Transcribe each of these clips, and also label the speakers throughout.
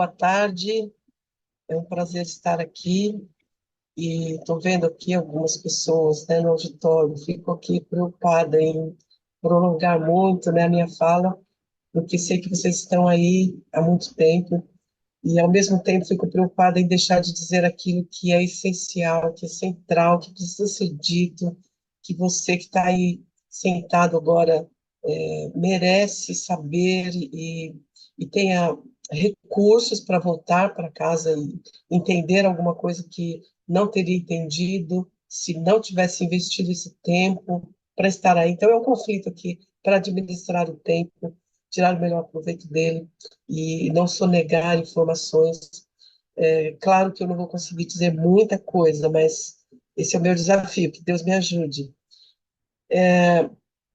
Speaker 1: Boa tarde, é um prazer estar aqui e estou vendo aqui algumas pessoas, né, no auditório. Fico aqui preocupada em prolongar muito, né, a minha fala, porque sei que vocês estão aí há muito tempo e, ao mesmo tempo, fico preocupada em deixar de dizer aquilo que é essencial, que é central, que precisa ser dito, que você que está aí sentado agora merece saber e tenha recursos para voltar para casa e entender alguma coisa que não teria entendido se não tivesse investido esse tempo para estar aí. Então, é um conflito aqui para administrar o tempo, tirar o melhor proveito dele e não sonegar informações. É claro que eu não vou conseguir dizer muita coisa, mas esse é o meu desafio, que Deus me ajude.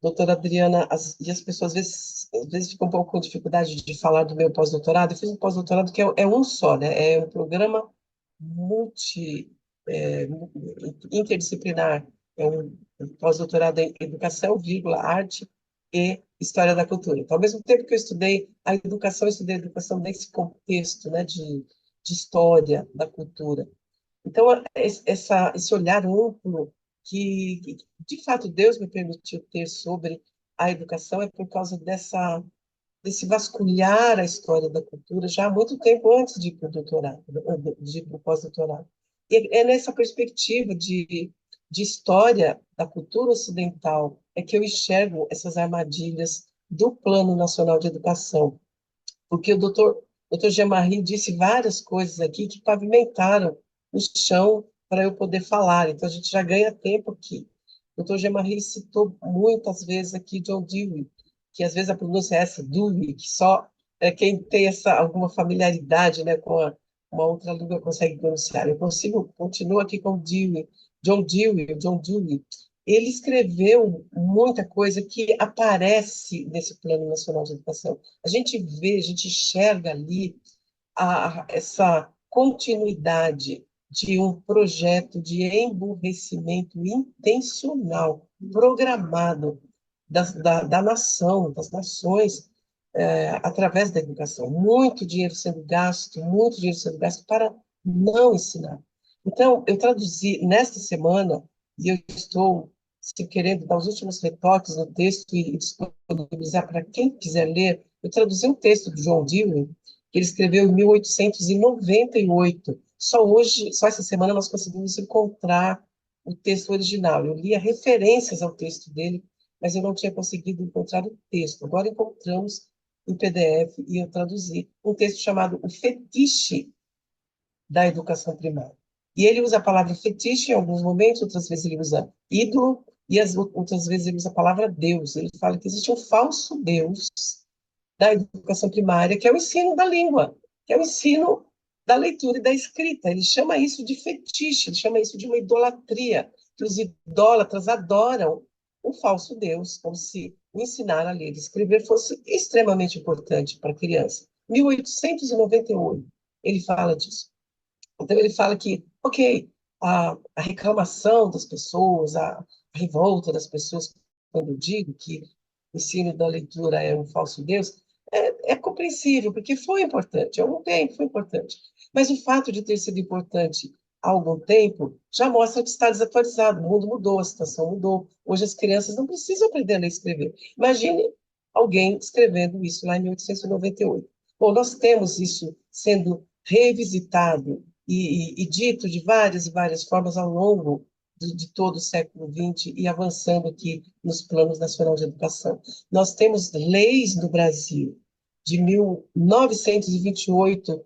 Speaker 1: Doutora Adriana, e as pessoas às vezes ficam um pouco com dificuldade de falar do meu pós-doutorado. Eu fiz um pós-doutorado que é um só, né? É um programa multi, é, interdisciplinar. É um pós-doutorado em educação, vírgula, arte e história da cultura. Então, ao mesmo tempo que eu estudei a educação, eu estudei a educação nesse contexto, né, de história da cultura. Então, esse olhar amplo que, de fato, Deus me permitiu ter sobre a educação é por causa desse vasculhar a história da cultura já há muito tempo antes de ir para o doutorado, de ir para o pós-doutorado. E é nessa perspectiva de história da cultura ocidental é que eu enxergo essas armadilhas do Plano Nacional de Educação, porque o doutor Jean-Marie disse várias coisas aqui que pavimentaram o chão para eu poder falar, então a gente já ganha tempo aqui. O doutor Jean-Marie citou muitas vezes aqui John Dewey, que às vezes a pronúncia é essa, Dewey, que só quem tem alguma familiaridade, né, com uma outra língua consegue pronunciar. Eu consigo, continuo aqui com Dewey, John Dewey. Ele escreveu muita coisa que aparece nesse Plano Nacional de Educação. A gente vê, a gente enxerga ali essa continuidade de um projeto de emburrecimento intencional, programado da nação, das nações, através da educação. Muito dinheiro sendo gasto para não ensinar. Então, eu traduzi nesta semana, e eu estou querendo dar os últimos retoques no texto e disponibilizar para quem quiser ler. Eu traduzi um texto do John Dewey, que ele escreveu em 1898. Só hoje, só essa semana, nós conseguimos encontrar o texto original. Eu lia referências ao texto dele, mas eu não tinha conseguido encontrar o texto. Agora encontramos em PDF e eu traduzi um texto chamado O Fetiche da Educação Primária. E ele usa a palavra fetiche em alguns momentos, outras vezes ele usa ídolo, e outras vezes ele usa a palavra Deus. Ele fala que existe um falso Deus da educação primária, que é o ensino da língua, que é o ensino da leitura e da escrita. Ele chama isso de fetiche, ele chama isso de uma idolatria, que os idólatras adoram um falso Deus, como se o ensinar a ler e escrever fosse extremamente importante para a criança. 1898, ele fala disso. Então, ele fala que, ok, a reclamação das pessoas, a revolta das pessoas, quando eu digo que o ensino da leitura é um falso Deus, é compreensível, porque foi importante, há algum tempo foi importante. Mas o fato de ter sido importante há algum tempo já mostra que está desatualizado, o mundo mudou, a situação mudou. Hoje as crianças não precisam aprender a ler e escrever. Imagine alguém escrevendo isso lá em 1898. Bom, nós temos isso sendo revisitado e dito de várias e várias formas ao longo de todo o século XX e avançando aqui nos planos nacionais de educação. Nós temos leis no Brasil de 1928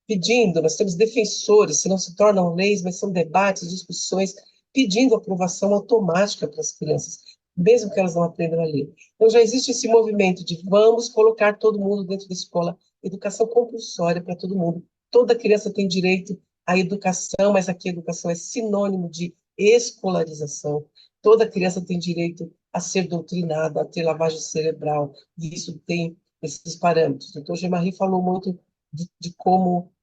Speaker 1: pedindo, nós temos defensores, se não se tornam leis, mas são debates, discussões, pedindo aprovação automática para as crianças, mesmo que elas não aprendam a ler. Então já existe esse movimento de vamos colocar todo mundo dentro da escola, educação compulsória para todo mundo. Toda criança tem direito à educação, mas aqui a educação é sinônimo de escolarização. Toda criança tem direito a ser doutrinada, a ter lavagem cerebral, e isso tem esses parâmetros. O doutor Gemarie falou muito de como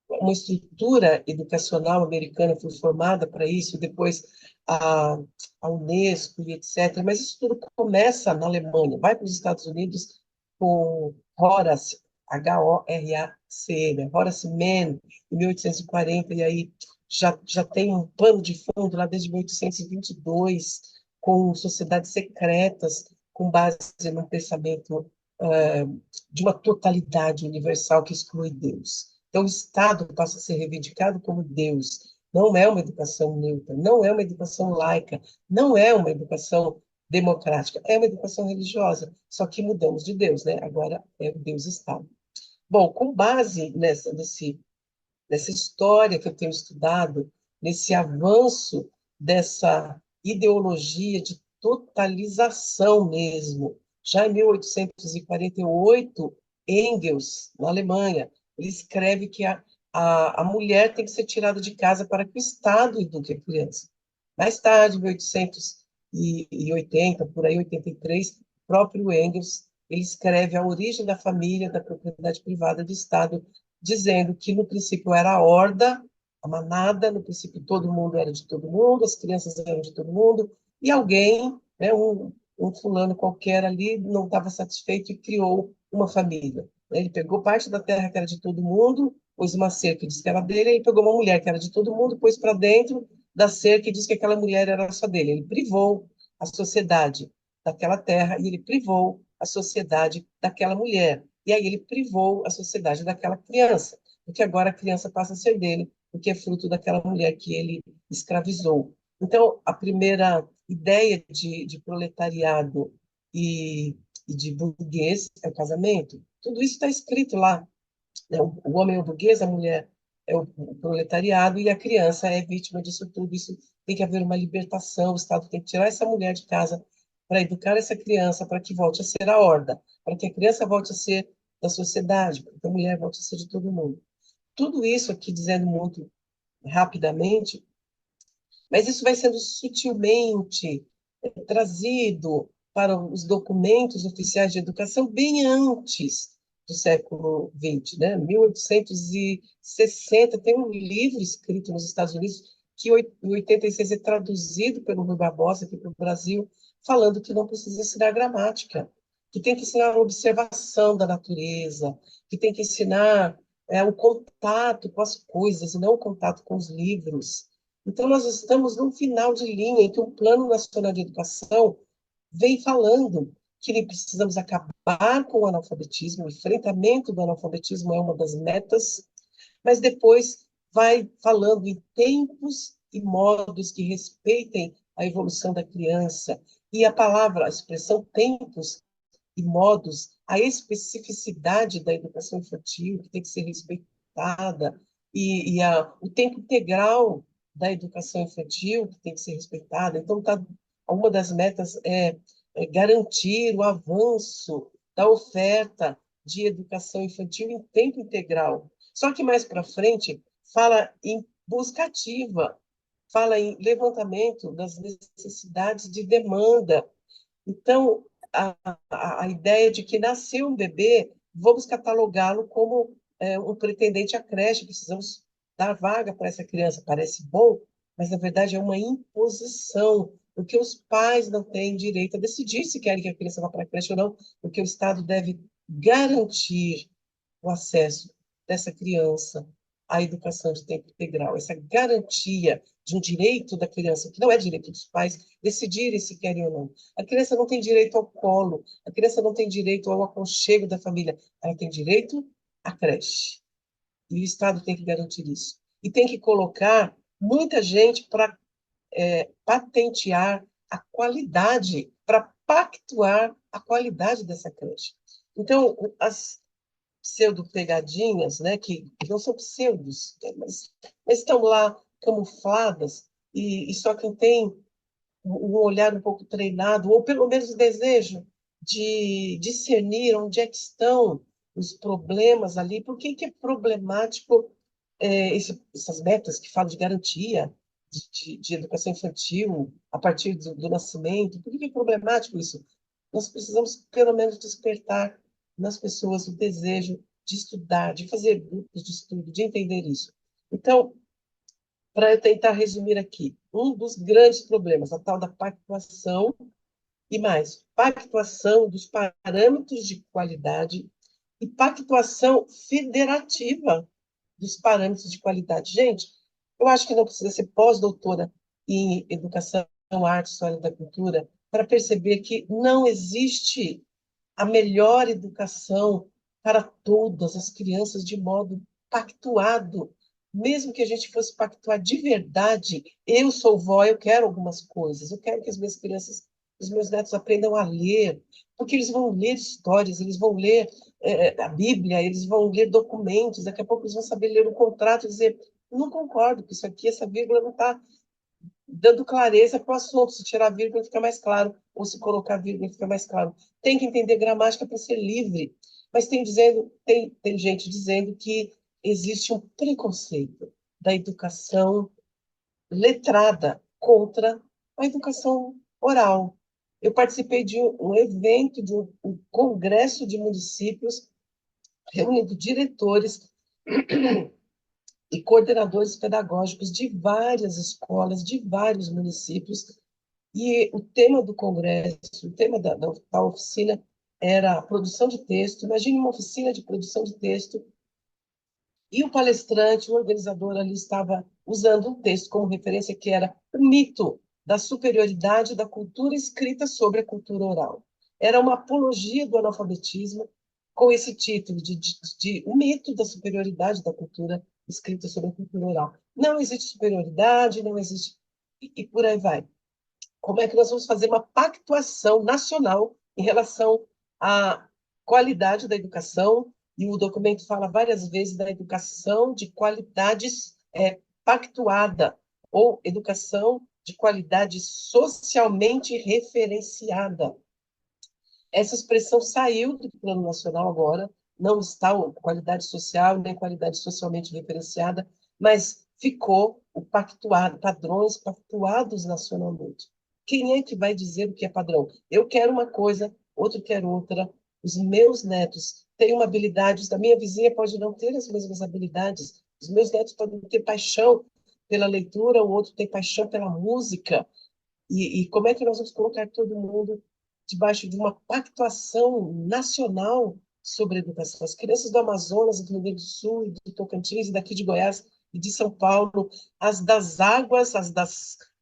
Speaker 1: uma estrutura educacional americana foi formada para isso, depois a, a Unesco e etc. Mas isso tudo começa na Alemanha, vai para os Estados Unidos com Horace, Horace, né? Horace Mann, em 1840, e aí já tem um pano de fundo lá desde 1822, com sociedades secretas, com base num pensamento de uma totalidade universal que exclui Deus. Então, o Estado passa a ser reivindicado como Deus. Não é uma educação neutra, não é uma educação laica, não é uma educação democrática, é uma educação religiosa. Só que mudamos de Deus, né? Agora é o Deus-Estado. Bom, com base nessa história que eu tenho estudado, nesse avanço dessa ideologia de totalização mesmo. Já em 1848, Engels, na Alemanha, ele escreve que a mulher tem que ser tirada de casa para que o Estado eduque a criança. Mais tarde, em 1880, por aí, 83, o próprio Engels, ele escreve a origem da família, da propriedade privada do Estado, dizendo que no princípio era a horda, a manada, no princípio todo mundo era de todo mundo, as crianças eram de todo mundo, e alguém, né, um fulano qualquer ali, não estava satisfeito e criou uma família. Ele pegou parte da terra que era de todo mundo, pôs uma cerca que disse que era dele, ele pegou uma mulher que era de todo mundo, pôs para dentro da cerca e disse que aquela mulher era só dele. Ele privou a sociedade daquela terra e ele privou a sociedade daquela mulher. E aí ele privou a sociedade daquela criança, porque agora a criança passa a ser dele, porque é fruto daquela mulher que ele escravizou. Então, a primeira ideia de proletariado e de burguês é o casamento. Tudo isso está escrito lá, né? O homem é o burguês, a mulher é o proletariado e a criança é vítima disso tudo. Isso tem que haver uma libertação, o Estado tem que tirar essa mulher de casa para educar essa criança, para que volte a ser a horda, para que a criança volte a ser da sociedade, para que a mulher volte a ser de todo mundo. Tudo isso aqui dizendo muito rapidamente, mas isso vai sendo sutilmente trazido para os documentos oficiais de educação bem antes do século XX, né? 1860, tem um livro escrito nos Estados Unidos que em 86 é traduzido pelo Rui Barbosa aqui para o Brasil, falando que não precisa ensinar gramática, que tem que ensinar a observação da natureza, que tem que ensinar o contato com as coisas, e não o contato com os livros. Então, nós estamos num final de linha em que o Plano Nacional de Educação vem falando que precisamos acabar com o analfabetismo, o enfrentamento do analfabetismo é uma das metas, mas depois vai falando em tempos e modos que respeitem a evolução da criança. E a palavra, a expressão tempos e modos, a especificidade da educação infantil, que tem que ser respeitada, o tempo integral da educação infantil, que tem que ser respeitada. Então, uma das metas é garantir o avanço da oferta de educação infantil em tempo integral. Só que mais para frente fala em busca ativa, fala em levantamento das necessidades de demanda. Então, a ideia de que nasceu um bebê, vamos catalogá-lo como um pretendente à creche, precisamos dar vaga para essa criança. Parece bom, mas na verdade é uma imposição, porque os pais não têm direito a decidir se querem que a criança vá para a creche ou não, porque o Estado deve garantir o acesso dessa criança à educação de tempo integral, essa garantia de um direito da criança, que não é direito dos pais, decidirem se querem ou não. A criança não tem direito ao colo, a criança não tem direito ao aconchego da família, ela tem direito à creche. E o Estado tem que garantir isso. E tem que colocar muita gente para patentear a qualidade, para pactuar a qualidade dessa creche. Então, as pseudo-pegadinhas, né, que não são pseudos, né, mas estão lá camufladas, e só quem tem um olhar um pouco treinado, ou pelo menos o desejo de discernir onde é que estão os problemas ali, por que é problemático essas metas que falam de garantia de educação infantil a partir do nascimento, por que é problemático isso? Nós precisamos, pelo menos, despertar nas pessoas o desejo de estudar, de fazer grupos de estudo, de entender isso. Então, para eu tentar resumir aqui, um dos grandes problemas, a tal da pactuação, e mais, pactuação dos parâmetros de qualidade e pactuação federativa dos parâmetros de qualidade. Gente, eu acho que não precisa ser pós-doutora em educação, arte, história da cultura, para perceber que não existe a melhor educação para todas as crianças de modo pactuado. Mesmo que a gente fosse pactuar de verdade, eu sou vó, eu quero algumas coisas, eu quero que as minhas crianças, os meus netos aprendam a ler, porque eles vão ler histórias, eles vão ler a Bíblia, eles vão ler documentos, daqui a pouco eles vão saber ler um contrato e dizer, não concordo com isso aqui, essa vírgula não está dando clareza para o assunto. Se tirar vírgula, fica mais claro, ou se colocar vírgula, fica mais claro. Tem que entender gramática para ser livre. Mas tem gente dizendo que existe um preconceito da educação letrada contra a educação oral. Eu participei de um evento, de um congresso de municípios, reunindo diretores e coordenadores pedagógicos de várias escolas, de vários municípios, e o tema do congresso, o tema da oficina era a produção de texto. Imagine uma oficina de produção de texto e o palestrante, o organizador ali estava usando um texto como referência que era o mito da superioridade da cultura escrita sobre a cultura oral. Era uma apologia do analfabetismo com esse título de o mito da superioridade da cultura escrita sobre a cultura oral. Não existe superioridade, não existe... E por aí vai. Como é que nós vamos fazer uma pactuação nacional em relação à qualidade da educação? E o documento fala várias vezes da educação de qualidades pactuada, ou educação de qualidade socialmente referenciada. Essa expressão saiu do Plano Nacional agora, não está qualidade social nem qualidade socialmente referenciada, mas ficou o pactuado, padrões pactuados nacionalmente. Quem é que vai dizer o que é padrão? Eu quero uma coisa, outro quer outra. Os meus netos têm uma habilidade, a minha vizinha pode não ter as mesmas habilidades. Os meus netos podem ter paixão pela leitura, o outro tem paixão pela música. E como é que nós vamos colocar todo mundo debaixo de uma pactuação nacional sobre a educação? As crianças do Amazonas, do Rio Grande do Sul, e do Tocantins, e daqui de Goiás e de São Paulo, as das águas,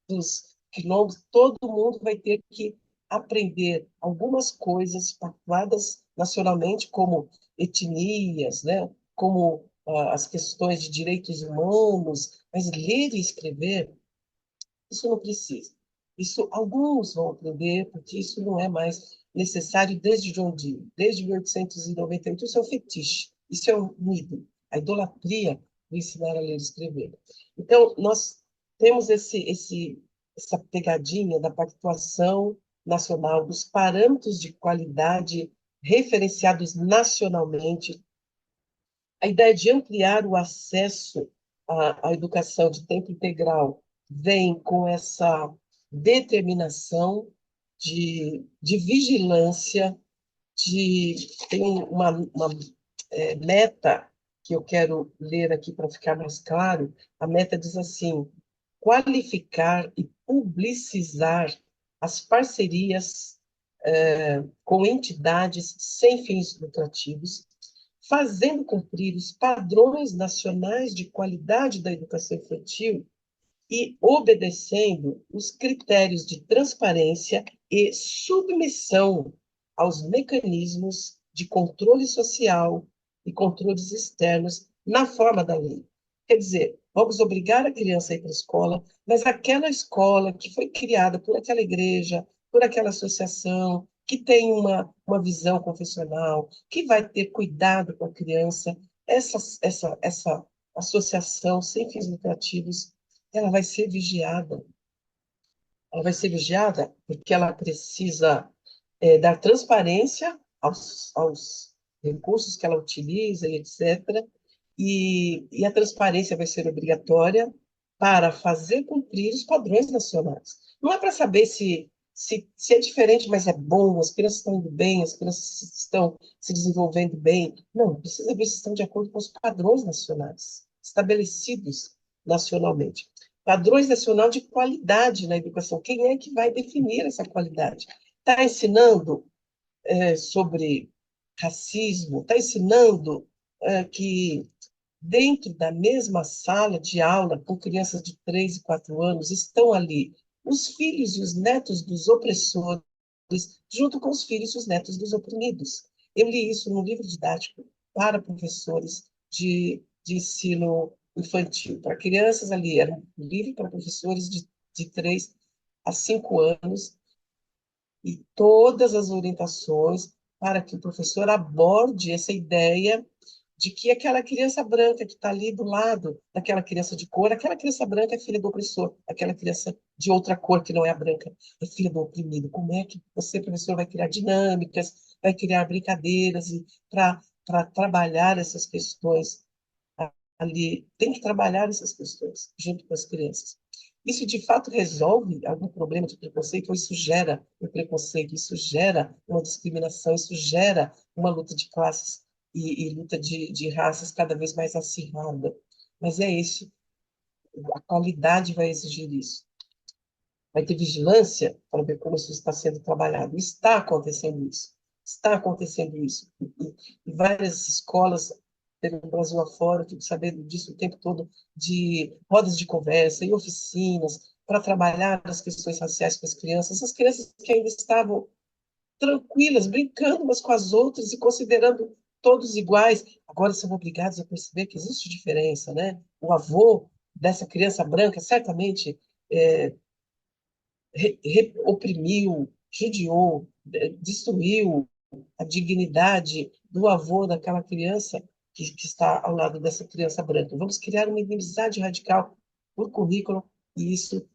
Speaker 1: dos quilombos, todo mundo vai ter que aprender algumas coisas pactuadas nacionalmente, como etnias, né? Como as questões de direitos humanos, mas ler e escrever isso não precisa. Isso alguns vão aprender, porque isso não é mais necessário desde John Dee, desde 1898. Isso é um fetiche, isso é um ídolo, a idolatria do ensinar a ler e escrever. Então, nós temos essa pegadinha da pactuação nacional, dos parâmetros de qualidade referenciados nacionalmente, a ideia de ampliar o acesso à educação de tempo integral vem com essa determinação de vigilância, tem uma meta que eu quero ler aqui para ficar mais claro. A meta diz assim: qualificar e publicizar as parcerias com entidades sem fins lucrativos, fazendo cumprir os padrões nacionais de qualidade da educação infantil e obedecendo os critérios de transparência e submissão aos mecanismos de controle social e controles externos na forma da lei. Quer dizer, vamos obrigar a criança a ir para a escola, mas aquela escola que foi criada por aquela igreja, por aquela associação, que tem uma visão confessional, que vai ter cuidado com a criança, essa associação sem fins lucrativos, ela vai ser vigiada. Ela vai ser vigiada porque ela precisa dar transparência aos recursos que ela utiliza, e etc. E a transparência vai ser obrigatória para fazer cumprir os padrões nacionais. Não é para saber se é diferente, mas é bom, as crianças estão indo bem, as crianças estão se desenvolvendo bem. Não, precisa ver se estão de acordo com os padrões nacionais, estabelecidos nacionalmente. Padrões nacionais de qualidade na educação. Quem é que vai definir essa qualidade? Está ensinando sobre racismo, está ensinando que dentro da mesma sala de aula, com crianças de 3 e 4 anos, estão ali os filhos e os netos dos opressores, junto com os filhos e os netos dos oprimidos. Eu li isso num livro didático para professores de ensino infantil, para crianças ali, era um livro para professores de 3 a 5 anos, e todas as orientações para que o professor aborde essa ideia de que aquela criança branca que está ali do lado daquela criança de cor, aquela criança branca é filha do opressor, aquela criança de outra cor que não é a branca é filha do oprimido. Como é que você, professor, vai criar dinâmicas, vai criar brincadeiras para trabalhar essas questões ali? Tem que trabalhar essas questões junto com as crianças. Isso de fato resolve algum problema de preconceito, ou isso gera um preconceito, isso gera uma discriminação, isso gera uma luta de classes e luta de raças cada vez mais acirrada. Mas é isso, a qualidade vai exigir isso. Vai ter vigilância para ver como isso está sendo trabalhado. Está acontecendo isso. Está acontecendo isso. E várias escolas pelo Brasil afora, eu fico sabendo disso o tempo todo, de rodas de conversa e oficinas para trabalhar as questões raciais com as crianças. Essas crianças que ainda estavam tranquilas, brincando umas com as outras e considerando todos iguais, agora são obrigados a perceber que existe diferença, né? O avô dessa criança branca certamente é, oprimiu, judiou, destruiu a dignidade do avô daquela criança que está ao lado dessa criança branca. Vamos criar uma inimizade radical por currículo, e isso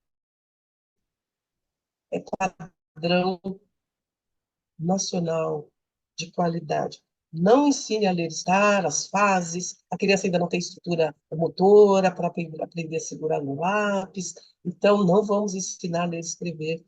Speaker 1: é padrão nacional de qualidade. Não ensine a ler, estar, as fases, a criança ainda não tem estrutura motora para aprender a segurar no lápis, então não vamos ensinar a ler e escrever,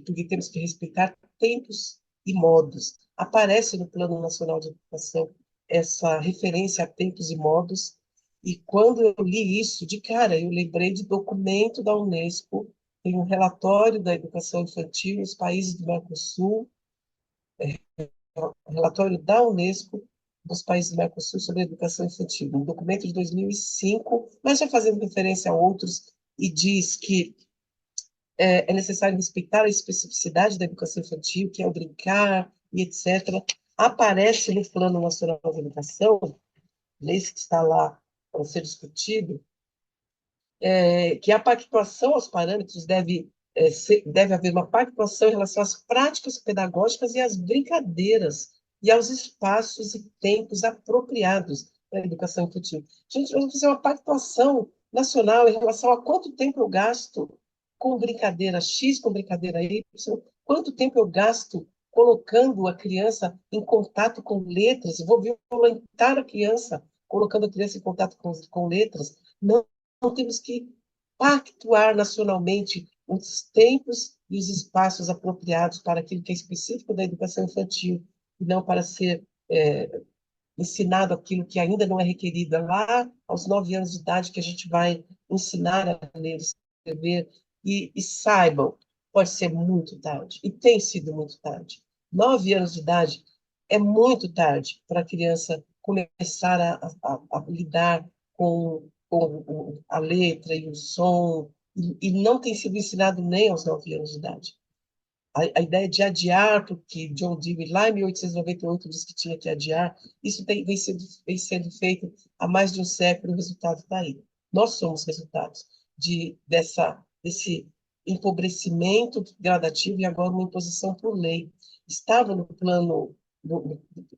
Speaker 1: porque temos que respeitar tempos e modos. Aparece no Plano Nacional de Educação essa referência a tempos e modos, e quando eu li isso, de cara, eu lembrei de documento da Unesco, tem um relatório da educação infantil nos países do Mercosul, relatório da Unesco dos países do Mercosul sobre a educação infantil, um documento de 2005, mas já fazendo referência a outros, e diz que é necessário respeitar a especificidade da educação infantil, que é o brincar e etc. Aparece no Plano Nacional de Educação, nesse que está lá para ser discutido, que a pactuação aos parâmetros deve haver uma pactuação em relação às práticas pedagógicas e às brincadeiras e aos espaços e tempos apropriados para a educação infantil. Gente, nós vamos fazer uma pactuação nacional em relação a quanto tempo eu gasto com brincadeira X, com brincadeira Y, quanto tempo eu gasto colocando a criança em contato com letras, vou violentar a criança, colocando a criança em contato com letras. Não temos que pactuar nacionalmente os tempos e os espaços apropriados para aquilo que é específico da educação infantil, e não para ser ensinado aquilo que ainda não é requerido. É lá aos 9 anos de idade que a gente vai ensinar a ler e escrever, e saibam, pode ser muito tarde, e tem sido muito tarde. 9 anos de idade é muito tarde para a criança começar a lidar com a letra e o som, e não tem sido ensinado nem aos 9 anos de idade. A ideia de adiar, porque John Dewey, lá em 1898, disse que tinha que adiar, isso vem sendo feito há mais de um século, o resultado está aí. Nós somos resultados desse empobrecimento gradativo e agora uma imposição por lei. Estava no plano,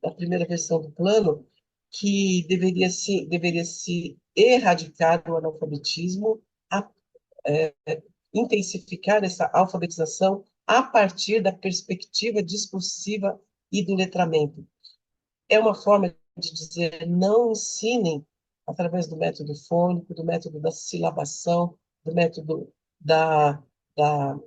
Speaker 1: na primeira versão do plano, que deveria se erradicar o analfabetismo, a, é, intensificar essa alfabetização a partir da perspectiva discursiva e do letramento. É uma forma de dizer: não ensinem através do método fônico, do método da silabação, do método da, da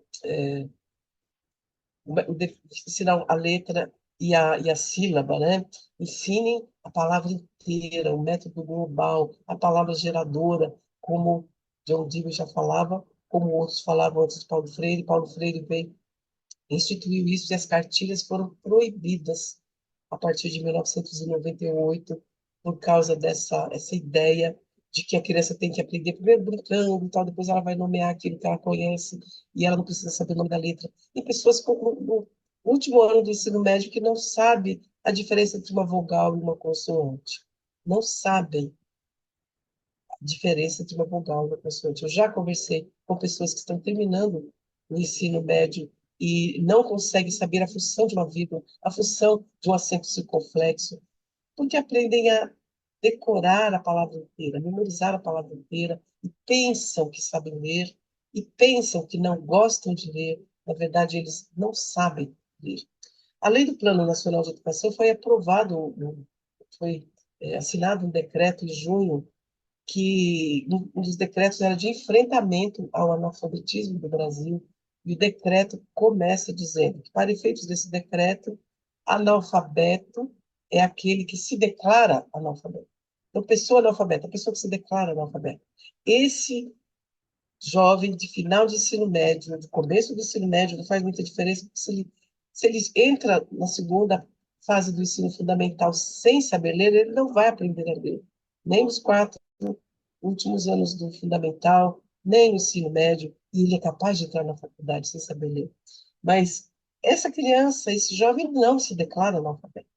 Speaker 1: de ensinar a letra e a sílaba, né? Ensinem a palavra inteira, o método global, a palavra geradora, como John Dewey já falava, como outros falavam antes de Paulo Freire. Paulo Freire veio instituiu isso e as cartilhas foram proibidas a partir de 1998, por causa dessa essa ideia de que a criança tem que aprender primeiro brincando e tal, depois ela vai nomear aquilo que ela conhece e ela não precisa saber o nome da letra. Tem pessoas no último ano do ensino médio que não sabem a diferença entre uma vogal e uma consoante. Não sabem a diferença entre uma vogal e uma consoante. Eu já conversei com pessoas que estão terminando o ensino médio e não conseguem saber a função de uma vírgula, a função de um acento circunflexo, porque aprendem a decorar a palavra inteira, memorizar a palavra inteira, e pensam que sabem ler, e pensam que não gostam de ler. Na verdade, eles não sabem ler. A Lei do Plano Nacional de Educação foi aprovado, foi assinado um decreto em junho, que um dos decretos era de enfrentamento ao analfabetismo do Brasil, e o decreto começa dizendo que, para efeitos desse decreto, analfabeto é aquele que se declara analfabeto. Então, pessoa analfabeta, a pessoa que se declara analfabeta. Esse jovem de final de ensino médio, de começo do ensino médio, não faz muita diferença, porque se ele entra na segunda fase do ensino fundamental sem saber ler, ele não vai aprender a ler. Nem nos 4 últimos anos do fundamental, nem no ensino médio, e ele é capaz de entrar na faculdade sem saber ler. Mas essa criança, esse jovem não se declara analfabeto.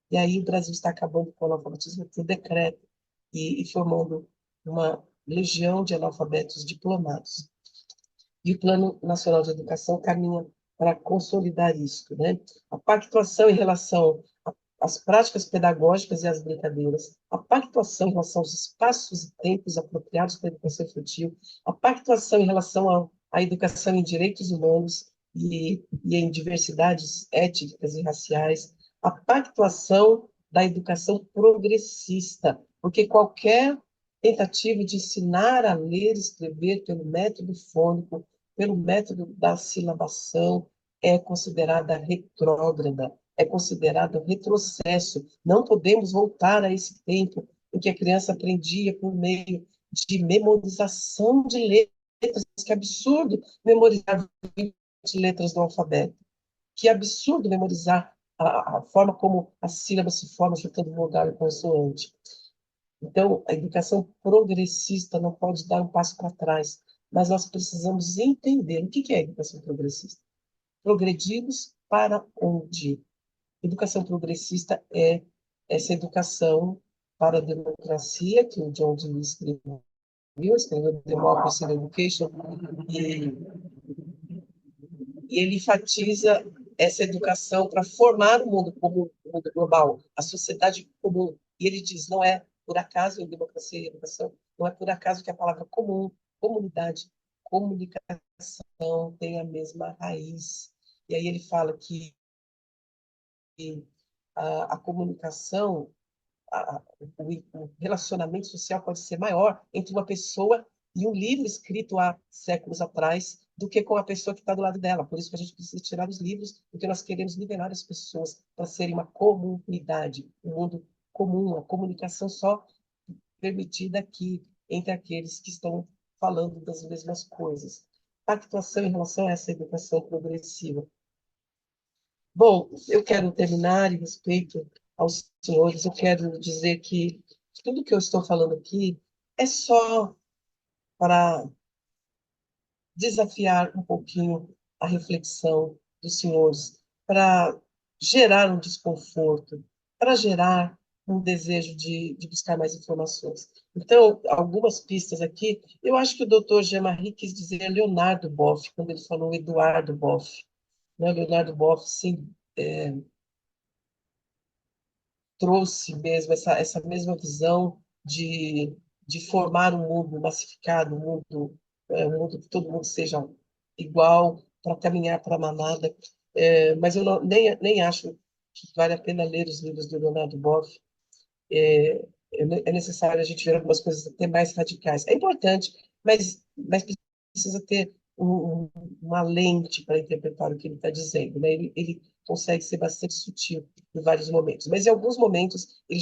Speaker 1: E aí o Brasil está acabando com o analfabetismo por decreto e formando uma legião de analfabetos diplomados. E o Plano Nacional de Educação caminha para consolidar isso, né? A pactuação em relação às práticas pedagógicas e às brincadeiras, a pactuação em relação aos espaços e tempos apropriados para a educação infantil, a pactuação em relação à educação em direitos humanos e em diversidades étnicas e raciais, a pactuação da educação progressista, porque qualquer tentativa de ensinar a ler e escrever pelo método fônico, pelo método da silabação, é considerada retrógrada, é considerado retrocesso. Não podemos voltar a esse tempo em que a criança aprendia por meio de memorização de letras. Que absurdo memorizar 20 letras do alfabeto. Que absurdo memorizar a forma como a sílaba se forma, juntando vogal e consoante. Então, a educação progressista não pode dar um passo para trás, mas nós precisamos entender o que é a educação progressista. Progredimos para onde? Educação progressista é essa educação para a democracia, que o John Dewey escreveu Democracy in Education, e, e ele enfatiza essa educação para formar o mundo comum, o mundo global, a sociedade comum. E ele diz, não é por acaso em democracia e educação, não é por acaso que a palavra comum, comunidade, comunicação tem a mesma raiz. E aí ele fala que a comunicação, o relacionamento social pode ser maior entre uma pessoa e um livro escrito há séculos atrás do que com a pessoa que está do lado dela. Por isso que a gente precisa tirar os livros, porque nós queremos liberar as pessoas para serem uma comunidade, um mundo comum, a comunicação só permitida aqui entre aqueles que estão falando das mesmas coisas. Pactuação em relação a essa educação progressiva. Bom, eu quero terminar em respeito aos senhores. Eu quero dizer que tudo que eu estou falando aqui é só para desafiar um pouquinho a reflexão dos senhores, para gerar um desconforto, para gerar um desejo de buscar mais informações. Então, algumas pistas aqui. Eu acho que o doutor Jean-Marie quis dizer Leonardo Boff, quando ele falou Eduardo Boff. Né? Leonardo Boff, sim, trouxe mesmo essa mesma visão de formar um mundo massificado, um mundo que todo mundo seja igual, para caminhar para a manada. Mas eu nem acho que vale a pena ler os livros do Leonardo Boff. É necessário a gente ver algumas coisas até mais radicais. É importante, mas precisa ter uma lente para interpretar o que ele está dizendo. Né? Ele consegue ser bastante sutil em vários momentos, mas em alguns momentos ele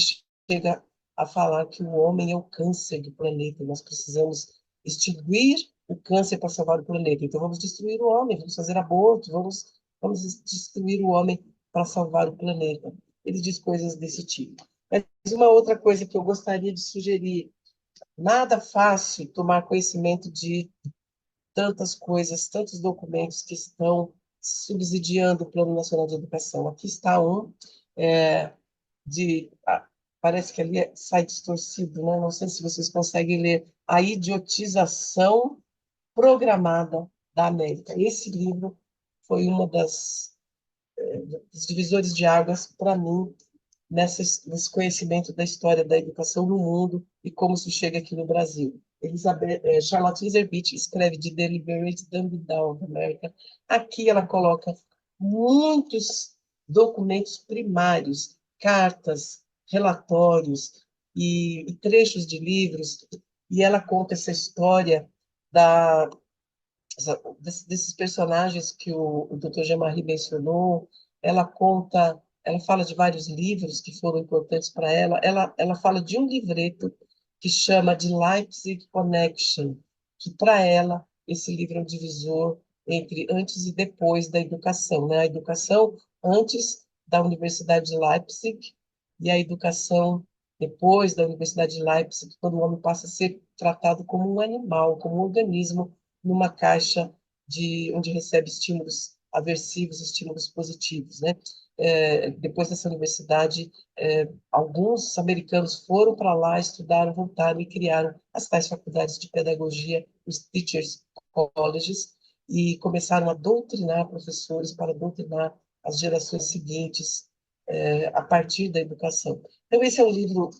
Speaker 1: chega a falar que o homem é o câncer do planeta. Nós precisamos extinguir o câncer para salvar o planeta. Então vamos destruir o homem, vamos fazer aborto, vamos destruir o homem para salvar o planeta. ele diz coisas desse tipo. Mas uma outra coisa que eu gostaria de sugerir, nada fácil tomar conhecimento de tantas coisas, tantos documentos que estão subsidiando o Plano Nacional de Educação. Aqui está um, é, parece que ali sai distorcido, né? Não sei se vocês conseguem ler, A Idiotização Programada da América. Esse livro foi uma dos divisores de águas para mim nesse conhecimento da história da educação no mundo e como se chega aqui no Brasil. Charlotte Iserbyt escreve de Deliberate Dumbing-Down da América. Aqui ela coloca muitos documentos primários, cartas, relatórios e trechos de livros, e ela conta essa história da desses personagens que o Dr. Jean-Marie mencionou. Ela conta, ela fala de vários livros que foram importantes para ela. Ela fala de um livreto que chama de Leipzig Connection, que para ela esse livro é um divisor entre antes e depois da educação, né? A educação antes da Universidade de Leipzig e a educação depois da Universidade de Leipzig, quando o homem passa a ser tratado como um animal, como um organismo numa caixa onde recebe estímulos aversivos, estímulos positivos, né? Depois dessa universidade, alguns americanos foram para lá, estudaram, voltaram e criaram as tais faculdades de pedagogia, os teachers colleges, e começaram a doutrinar professores para doutrinar as gerações seguintes a partir da educação. Então, esse é um livro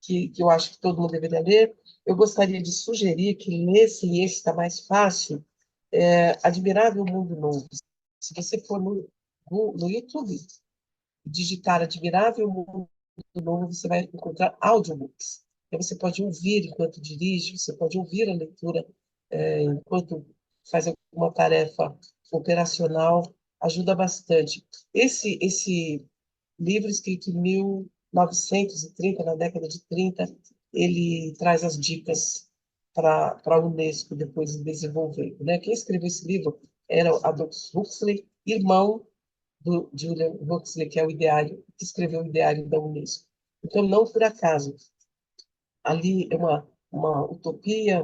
Speaker 1: que eu acho que todo mundo deveria ler. Eu gostaria de sugerir que nesse, e esse está mais fácil, Admirável Mundo Novo. Se você for no YouTube, digitar Admirável Mundo Novo, você vai encontrar audiobooks. Então, você pode ouvir enquanto dirige, você pode ouvir a leitura enquanto faz alguma tarefa operacional, ajuda bastante. Esse livro escrito em 1930, na década de 30, ele traz as dicas para a Unesco depois de desenvolver. Né? Quem escreveu esse livro era Aldous Huxley, irmão do Julian Huxley, que é o ideário, que escreveu o ideário da Unesco. Então, não por acaso, ali é uma utopia,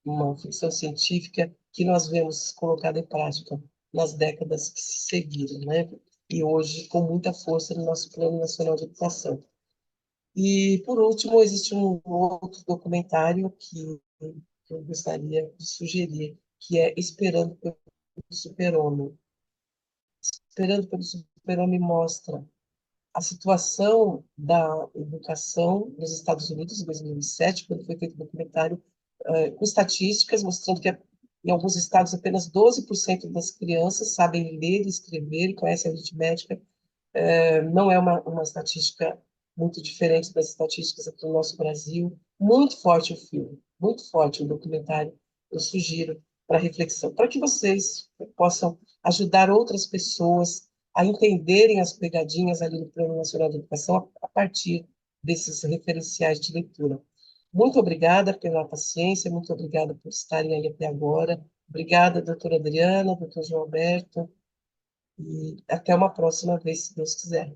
Speaker 1: uma ficção científica que nós vemos colocada em prática nas décadas que se seguiram, né? E hoje com muita força no nosso Plano Nacional de Educação. E, por último, existe um outro documentário que eu gostaria de sugerir, que é Esperando pelo Super-Homem. Esperando pelo Super-Homem mostra a situação da educação nos Estados Unidos em 2007, quando foi feito o documentário, com estatísticas mostrando que em alguns estados apenas 12% das crianças sabem ler e escrever e conhecem a aritmética. Não é uma estatística muito diferente das estatísticas aqui no nosso Brasil. Muito forte o filme, muito forte o documentário. Eu sugiro para reflexão, para que vocês possam ajudar outras pessoas a entenderem as pegadinhas ali no Plano Nacional de Educação a partir desses referenciais de leitura. Muito obrigada pela paciência, muito obrigada por estarem aí até agora. Obrigada, doutora Adriana, doutor João Alberto, e até uma próxima vez, se Deus quiser.